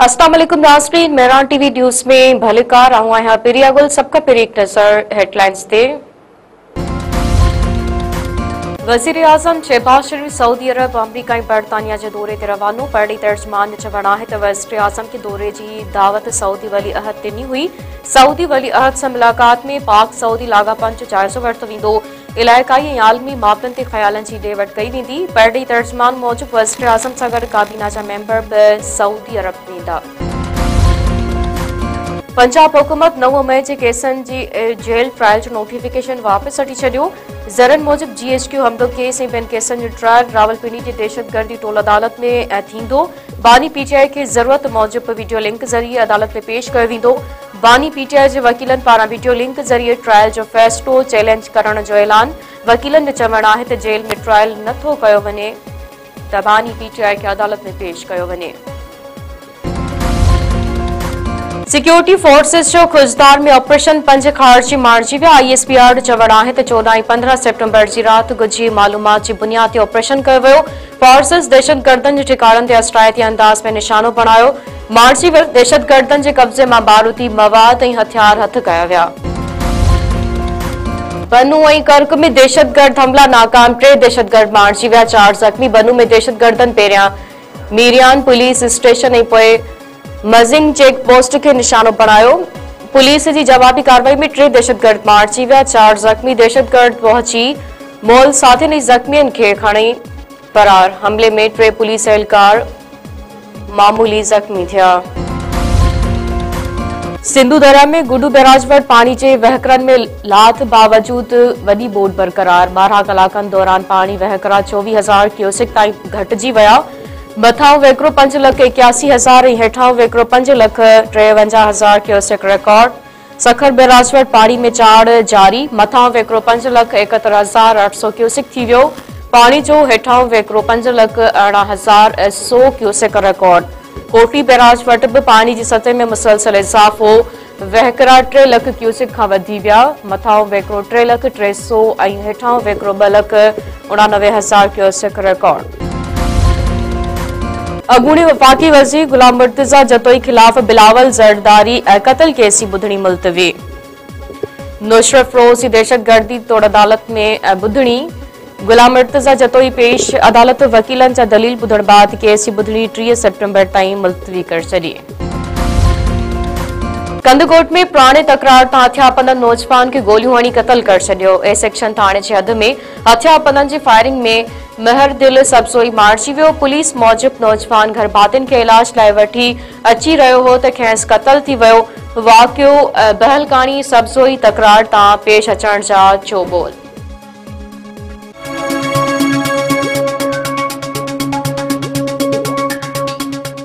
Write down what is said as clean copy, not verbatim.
अस्सलाम वालेकुम नाज़रीन, मेहरान टीवी न्यूज़ में भलेकार आऊं आहियां पिरिया गुल। सबका पिर एक नज़र हेडलाइंस ते। वज़ीर आज़म शहबाज शरीफ सऊदी अरब, अमरीका ऐं बरतानिया जे दौरे ते रवानो। पहिरीं तर्जुमान चवणु आहे त वज़ीर आज़म खे दौरे जी दावत सऊदी वली अहद ॾिनी हुई। सऊदी वली अहद सां मुलाक़ात में पाक सऊदी लाॻापनि जो जाइज़ो वरितो वेंदो। इलाइक़ाई ऐं आलमी मामलनि ते ख़्यालनि जी ॾे वठि कई वेंदी। पहिरीं तर्जुमान मूजिबि वज़ीर आज़म सां गॾु काबीना जा मेंबर बि सऊदी अरब वेंदा। पंजाब हुकूमत 9 मई जे केसनि जी जेल ट्रायल जो नोटिफिकेशन वापसि वठी छॾियो। ज़रनि मूजिबि GHQ हमलो केस ऐं ॿियनि केसनि जो ट्रायल रावलपिंडी जे दहशतगर्दी टोल अदालत में थींदो। बानी PTI खे ज़रूरत मूजिबि वीडियो लिंक ज़रिए अदालत में पेश कयो वेंदो। बानी PTI जे वकीलनि पारां वीडियो लिंक ज़रिए ट्रायल जो फ़ैसिलो चैलेंज करण जो ऐलान। वकीलनि जो चवणु आहे त जेल में ट्रायल नथो कयो वञे त बानी PTI खे अदालत में पेश कयो वञे। सिक्योरिटी फोर्सेस जो खुजदार में ऑपरेशन पंज ख़ारिजी मारिजी विया। ISPR चवणु आहे त 14 ऐं 15 सेप्टेम्बर जी राति ॻुझी मालूमात जी बुनियाद ते ऑपरेशन कयो वियो। फोर्सेस दहशतगर्दनि जे ठिकाणनि ते अस्ट्रायती अंदाज़ में निशानो बणायो। मारिजी वियल दहशतगर्दनि जे कब्ज़े मां बारूदी मवाद ऐं हथियार हथ कया विया। बनू ऐं कर्क में दहशतगर्द हमला नाकाम, 3 दहशतगर्द मारिजी विया, 4 ज़ख़्मी। बनू में दहशतगर्दनि पहिरियां मीरियान पुलिस स्टेशन ऐं पोइ मज़िंग चेक पोस्ट के निशानो बणायो। पुलिस जी जवाबी कार्रवाई में 3 दहशतगर्द मारिजी विया, 4 ज़ख़्मी। दहशतगर्द पहुची मोल साथियुनि ऐं ज़ख़्मियुनि खे खणी फरार। हमले में 3 पुलिस एहलकार मामूली ज़ख़्मी थिया। सिंधु दरिया में गुडू बैराज वटि पानी जे वहकरनि में लाथ बावजूद वॾी ॿोॾि बरक़रार। 12 कलाकनि दौरान पानी वहकरा 24,000 क्यूसेक ताईं घटिजी विया। मथां वेकिरो 5,81,000 ऐं हेठां वेकिरो 5,53,000 क्यूसेक रिकॉर्ड। सखर बैराज वटि पाणी में चाड़ जारी। मथां वेकिरो 5,71,800 क्यूसेक थी वियो। पाणी जो हेठां वेकिरो 5,18,100 क्यूसेक रिकॉर्ड। कोटी बैराज वटि बि पाणी जी सतह में मुसलसल इज़ाफ़ो। वहकरा 3 लख क्यूसेक खां वधी विया। मथां वेकिरो 3,03,000 ऐं हेठां वेकिरो 2,89,000 क्यूसेक रिकॉर्ड। अॻूणी वफ़ाक़ी वज़ीर गुलाम मुर्तज़ा जतोई ख़िलाफ़ बिलावल ज़रदारी क़त्ल केस जी ॿुधणी मुलतवी। नुसरत फ़िरोज़ जी दहशतगर्दी तोड़ अदालत में ॿुधणी। गुलाम मुर्तज़ा जतोई पेश अदालत वकीलनि जा दलील ॿुधण बाद केस जी ॿुधणी 30 सेप्टेम्बर ताईं मुलतवी करे छॾी। कंदकोट में पुराणे तकरार तां हथियारबंद नौजवान खे गोलियूं हणी क़त्ल करे छॾियो। ए सेक्शन थाणे जे हद में हथियारबंदनि जी फायरिंग में महरदिल सबज़ोई मारिजी वियो। पुलिस मूजिबि नौजवान घर भातियुनि खे इलाज लाइ वठी अची रहियो हो त खेसि क़त्ल थी वियो। वाक़ियो बहलकानी सबज़ोई तकरार तां पेश अचण जा चोबोल।